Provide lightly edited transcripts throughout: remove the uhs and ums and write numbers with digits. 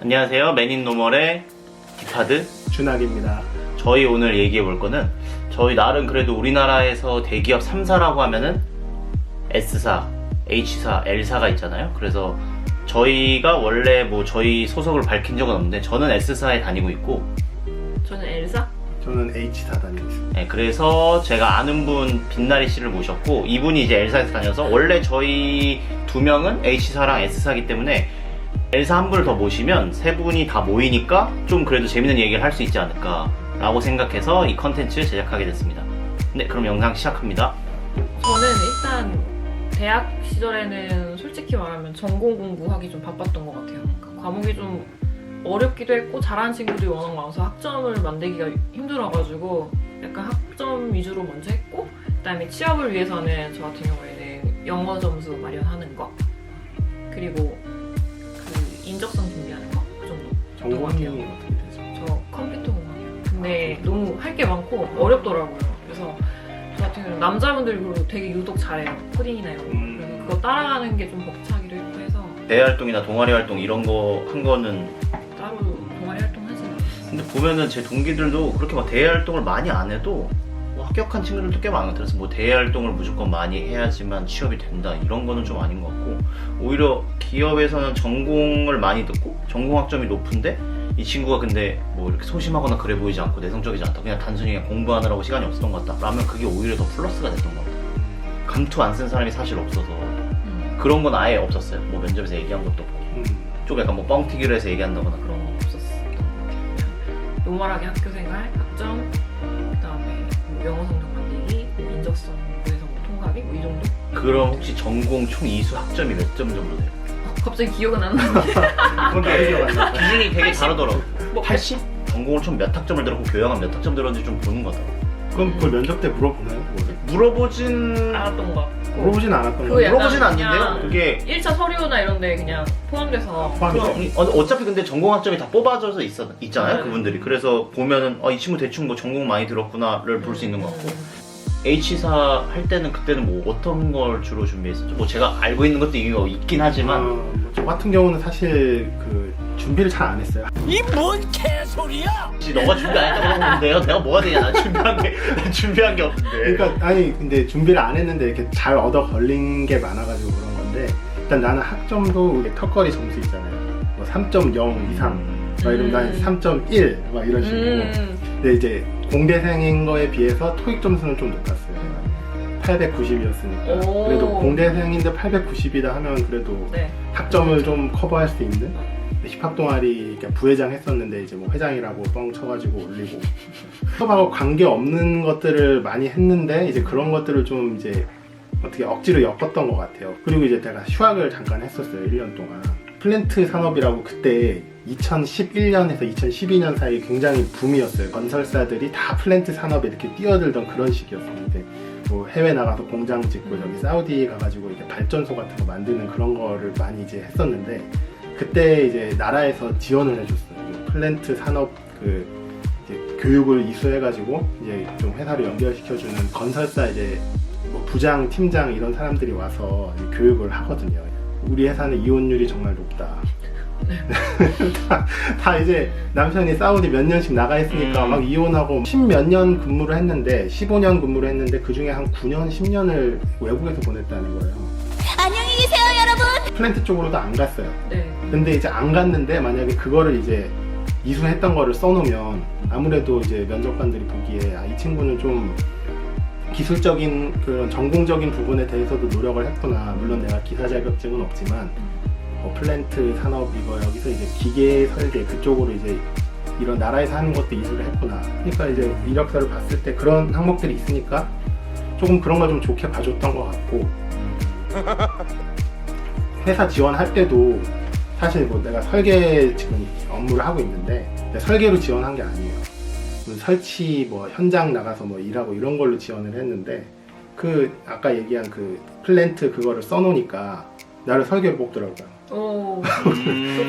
안녕하세요. 맨인노멀의 디파드 준학입니다. 저희 오늘 얘기해 볼 거는 저희 나름 그래도 우리나라에서 대기업 3사라고 하면은 S사, H사, L사가 있잖아요. 그래서 저희가 원래 뭐 저희 소속을 밝힌 적은 없는데 저는 S사에 다니고 있고 저는 엘사? 저는 H사 다니고 있습니다. 네, 그래서 제가 아는 분 빛나리 씨를 모셨고 이분이 이제 L사에서 다녀서 원래 저희 두 명은 H사랑 S사기 때문에 L사 한 분을 더 모시면 세 분이 다 모이니까 좀 그래도 재밌는 얘기를 할 수 있지 않을까 라고 생각해서 이 컨텐츠 제작하게 됐습니다. 네, 그럼 영상 시작합니다. 저는 일단 대학 시절에는 솔직히 말하면 전공 공부하기 좀 바빴던 것 같아요. 그러니까 과목이 좀 어렵기도 했고 잘하는 친구들이 워낙 많아서 학점을 만들기가 힘들어가지고 약간 학점 위주로 먼저 했고 그다음에 취업을 위해서는 저 같은 경우에는 영어 점수 마련하는 거 그리고 그 인적성 준비하는 거 그 정도 했던 것 전공이 같아요. 어떻게 되죠? 저 컴퓨터 공학이에요. 근데 너무 할 게 많고 어렵더라고요. 그래서 저 같은 경우는 남자분들이 그리고 되게 유독 잘해요. 코딩이나 이런 거. 그래서 그거 따라가는 게 좀 벅차기도 했고 해서 대외 활동이나 동아리 활동 이런 거 한 거는 따로 동아리 활동하진 않았어요. 근데 보면은 제 동기들도 그렇게 막 대외 활동을 많이 안 해도 뭐 합격한 친구들도 꽤 많은 것 같아서 뭐 대외 활동을 무조건 많이 해야지만 취업이 된다 이런 거는 좀 아닌 것 같고 오히려 기업에서는 전공을 많이 듣고 전공 학점이 높은데 이 친구가 근데 뭐 이렇게 소심하거나 그래 보이지 않고 내성적이지 않다 그냥 단순히 그냥 공부하느라고 시간이 없었던 것 같다 라면 그게 오히려 더 플러스가 됐던 것 같아요. 감투 안 쓴 사람이 사실 없어서 그런 건 아예 없었어요. 뭐 면접에서 얘기한 것도 없고 좀 약간 뭐 뻥튀기를 해서 얘기한다거나 그런 건 없었었던 것 같아요. 그냥 노멀하게 학교 생활, 학점, 그다음에 뭐 영어 성적 만들기, 뭐 인적성 공부해서 뭐 통과하기 뭐 이 정도? 그럼 혹시 전공 총 이수 학점이 몇 점 정도 돼요? 갑자기 기억은 안 나는데 그건 나도 기억 안 나요. 기준이 되게 80? 다르더라고. 뭐 80? 전공을 총 몇 학점을 들었고 교양은 몇 학점 들었는지 좀 보는 거더라고. 그럼 그걸 면접 때 물어보나요? 그거를? 물어보진 알았던 거 같고 물어보진 않았던 그거 거예요. 약간 물어보진 않는데요. 그냥 그게 1차 서류나 이런 데 그냥 포함돼서 포함이죠. 어차피 근데 전공 학점이 다 뽑아져서 있잖아요. 네. 그분들이. 그래서 보면은 이 친구 대충 뭐 전공 많이 들었구나를 볼 수 있는 것 같고. H사 할 때는 그때는 뭐 어떤 걸 주로 준비했었죠? 뭐 제가 알고 있는 것도 이거 있긴 하지만 저 같은 경우는 사실 그 준비를 잘 안 했어요. 이 뭔 개소리야? 혹시 너가 준비 안 했다고 그러는데요? 내가 뭐가 되냐? 난 준비한 게 없는데. 그러니까 아니 근데 준비를 안 했는데 이렇게 잘 얻어 걸린 게 많아가지고 그런 건데 일단 나는 학점도 턱걸이 점수 있잖아요. 뭐 3.0 이상 막 이러면 난 3.1 막 이런 식으로. 근데 이제 공대생인 거에 비해서 토익 점수는 좀 높았어요. 890이었으니까. 오. 그래도 공대생인데 890이다 하면 그래도 네. 학점을 좀 커버할 수 있는 힙합 동아리 부회장 했었는데 이제 뭐 회장이라고 뻥 쳐가지고 올리고 힙합하고 관계 없는 것들을 많이 했는데 이제 그런 것들을 좀 이제 어떻게 억지로 엮었던 것 같아요. 그리고 이제 제가 휴학을 잠깐 했었어요. 1년 동안. 플랜트 산업이라고 그때 2011년에서 2012년 사이 굉장히 붐이었어요. 건설사들이 다 플랜트 산업에 이렇게 뛰어들던 그런 시기였었는데 뭐 해외 나가서 공장 짓고 여기 사우디 가가지고 이렇게 발전소 같은 거 만드는 그런 거를 많이 이제 했었는데 그때 이제 나라에서 지원을 해줬어요. 플랜트 산업 그 이제 교육을 이수해가지고 이제 좀 회사를 연결시켜주는 건설사 이제 뭐 부장, 팀장 이런 사람들이 와서 이제 교육을 하거든요. 우리 회사는 이혼율이 정말 높다. 다 이제 남편이 사우디 몇 년씩 나가 있으니까 막 이혼하고 10몇 년 근무를 했는데 15년 근무를 했는데 그 중에 한 9년, 10년을 외국에서 보냈다는 거예요. 안녕히 계세요, 여러분. 플랜트 쪽으로도 안 갔어요. 네. 근데 이제 안 갔는데 만약에 그거를 이제 이수했던 거를 써놓으면 아무래도 이제 면접관들이 보기에 이 친구는 좀 기술적인 그런 전공적인 부분에 대해서도 노력을 했구나. 물론 내가 기사 자격증은 없지만 플랜트 산업 이거 여기서 이제 기계 설계 그쪽으로 이제 이런 나라에서 하는 것도 이수를 했구나. 그러니까 이제 이력서를 봤을 때 그런 항목들이 있으니까 조금 그런 걸 좀 좋게 봐줬던 것 같고 회사 지원할 때도 사실 뭐 내가 설계 지금 업무를 하고 있는데 설계로 지원한 게 아니에요. 설치 뭐 현장 나가서 뭐 일하고 이런 걸로 지원을 했는데 그 아까 얘기한 그 플랜트 그거를 써놓으니까 나를 설계로 뽑더라고요. 오, 또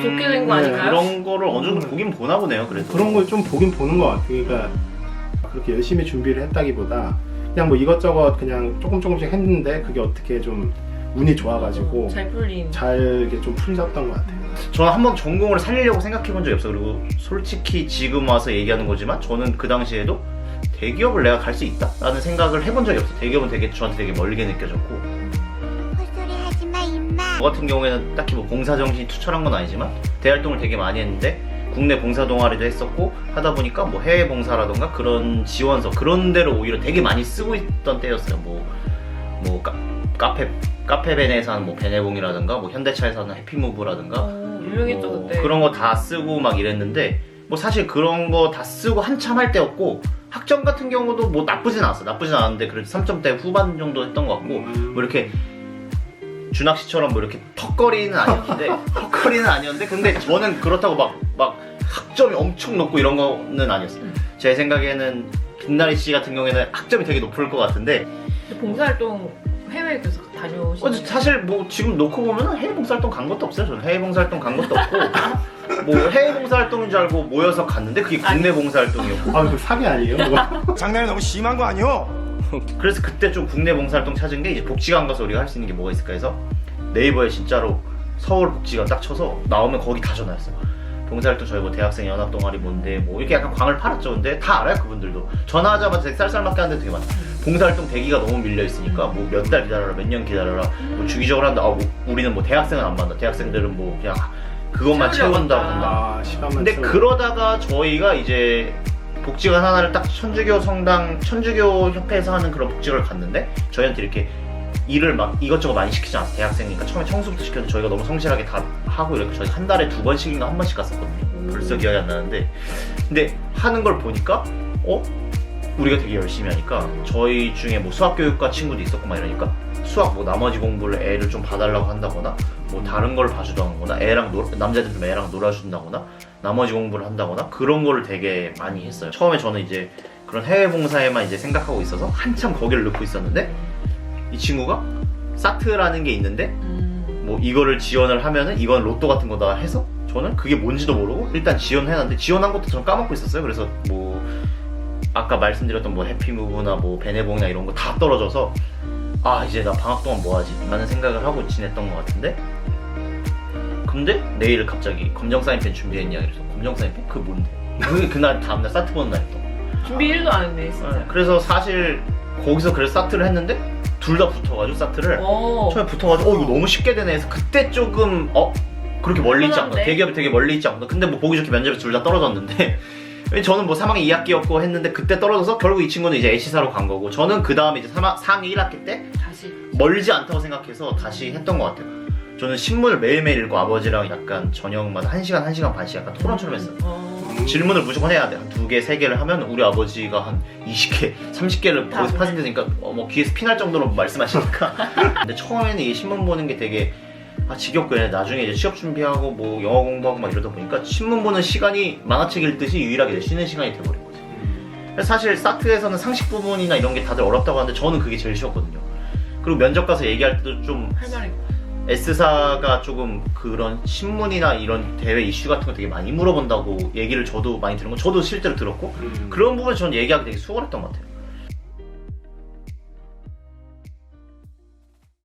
좋게 된 거 네, 아닐까요? 그런 거를 어느 정도 보긴 보나 보네요. 그래도 그런 걸 좀 보긴 보는 것 같아요. 그러니까 그렇게 열심히 준비를 했다기보다 그냥 뭐 이것저것 그냥 조금씩 했는데 그게 어떻게 좀 운이 좋아가지고 잘 풀린. 잘 이렇게 좀 풀렸던 것 같아요. 저는 한번 전공을 살리려고 생각해 본 적이 없어요. 그리고 솔직히 지금 와서 얘기하는 거지만 저는 그 당시에도 대기업을 내가 갈 수 있다라는 생각을 해본 적이 없어요. 대기업은 되게 저한테 되게 멀게 느껴졌고, 헛소리 하지마 임마. 저 같은 경우에는 딱히 뭐 봉사정신이 투철한 건 아니지만 대활동을 되게 많이 했는데 국내 봉사 동아리도 했었고 하다 보니까 뭐 해외 봉사라던가 그런 지원서 그런 데를 오히려 되게 많이 쓰고 있던 때였어요. 뭐 카페벤에서 하는 뭐 베네봉이라든가 뭐 현대차에서 하는 해피무브라든가 유명했죠 뭐 그때. 그런 거 다 쓰고 막 이랬는데 뭐 사실 그런 거 다 쓰고 한참 할 때였고, 학점 같은 경우도 뭐 나쁘진 않았어. 나쁘진 않았는데 그래도 3점대 후반 정도 했던 것 같고, 뭐 이렇게 준학 씨처럼 뭐 이렇게 턱걸이는 아니었는데 근데 저는 그렇다고 막 학점이 엄청 높고 이런 거는 아니었어요. 제 생각에는 빛나리 씨 같은 경우에는 학점이 되게 높을 것 같은데, 근데 봉사활동 해외에 그래서 다녀오신. 사실 뭐 지금 놓고 보면 해외 봉사활동 간 것도 없어요. 저는 해외 봉사활동 간 것도 없고 뭐 해외 봉사활동인 줄 알고 모여서 갔는데 그게 국내 봉사활동이었고. 아, 그 사기 아니에요? 그거? 장난이 너무 심한 거 아니오? 그래서 그때 좀 국내 봉사활동 찾은 게 이제 복지관 가서 우리가 할 수 있는 게 뭐가 있을까 해서 네이버에 진짜로 서울 복지관 딱 쳐서 나오면 거기 다 전화했어요. 봉사활동 저희 뭐 대학생 연합 동아리 뭔데 뭐 이렇게 약간 광을 팔았죠. 근데 다 알아요 그분들도. 전화하자마자 되게 쌀쌀맞게 하는 데 되게 많아요. 봉사활동 대기가 너무 밀려 있으니까 뭐 몇 달 기다려라, 몇 년 기다려라, 뭐 주기적으로 한다. 뭐 우리는 뭐 대학생은 안 받는다. 대학생들은 뭐 그냥 그것만 채운다고 한다. 아, 시간만 근데 채우고. 그러다가 저희가 이제 복지관 하나를 딱 천주교 협회에서 하는 그런 복지관을 갔는데 저희한테 이렇게 일을 막 이것저것 많이 시키지 않았어요. 대학생이니까 처음에 청소부터 시켰는데 저희가 너무 성실하게 다 하고 이렇게 저희 한 달에 2번씩인가 한 번씩 갔었거든요. 벌써 기억이 안 나는데, 근데 하는 걸 보니까 우리가 되게 열심히 하니까 저희 중에 뭐 수학교육과 친구도 있었고 막 이러니까 수학 뭐 나머지 공부를 애를 좀 봐달라고 한다거나 뭐 다른 걸 봐주던거나 남자들 좀 애랑 놀아준다거나 나머지 공부를 한다거나 그런 거를 되게 많이 했어요. 처음에 저는 이제 그런 해외 봉사에만 이제 생각하고 있어서 한참 거기를 넣고 있었는데 이 친구가 사트라는 게 있는데 뭐 이거를 지원을 하면은 이건 로또 같은 거다 해서 저는 그게 뭔지도 모르고 일단 지원해놨는데 지원한 것도 저는 까먹고 있었어요. 그래서 뭐 아까 말씀드렸던 뭐 해피무브나 뭐 베네봉이나 이런 거 다 떨어져서 아 이제 나 방학 동안 뭐 하지? 라는 생각을 하고 지냈던 것 같은데, 근데 내일 갑자기 검정 사인펜 준비했냐 그래서 검정 사인펜? 그게 뭔데? 그날 다음날 사트 보는 날이었던 거. 준비 1도 안 했네 진짜. 그래서 사실 거기서 그래서 사트를 했는데 둘 다 붙어가지고 사트를 처음에 붙어가지고 이거 너무 쉽게 되네 해서 그때 조금 그렇게 멀리 있지 않구나. 대기업이 되게 멀리 있지 않구나. 근데 뭐 보기 좋게 면접에 둘 다 떨어졌는데 저는 뭐 3학기 2학기였고 했는데 그때 떨어져서 결국 이 친구는 이제 H사로 간 거고 저는 그 다음에 이제 4학기 1학기 때 다시 멀지 않다고 생각해서 다시 했던 것 같아요. 저는 신문을 매일매일 읽고 아버지랑 약간 저녁마다 1시간, 1시간 반씩 약간 토론처럼 했어요. 질문을 무조건 해야 돼. 한 2개, 3개를 하면 우리 아버지가 한 20개, 30개를 거기서 파생되니까 뭐 귀에서 피날 정도로 말씀하시니까. 근데 처음에는 이 신문 보는 게 되게 지겹고 나중에 이제 취업 준비하고 뭐 영어 공부하고 막 이러다 보니까 신문 보는 시간이 만화책 읽듯이 유일하게 쉬는 시간이 돼버린 거지. 그래서 사실 사트에서는 상식 부분이나 이런 게 다들 어렵다고 하는데 저는 그게 제일 쉬웠거든요. 그리고 면접 가서 얘기할 때도 좀 할 말이 S사가 조금 그런 신문이나 이런 대외 이슈 같은 거 되게 많이 물어본다고 얘기를 저도 많이 들은 거 저도 실제로 들었고 그런 부분에 저는 얘기하기 되게 수월했던 것 같아요.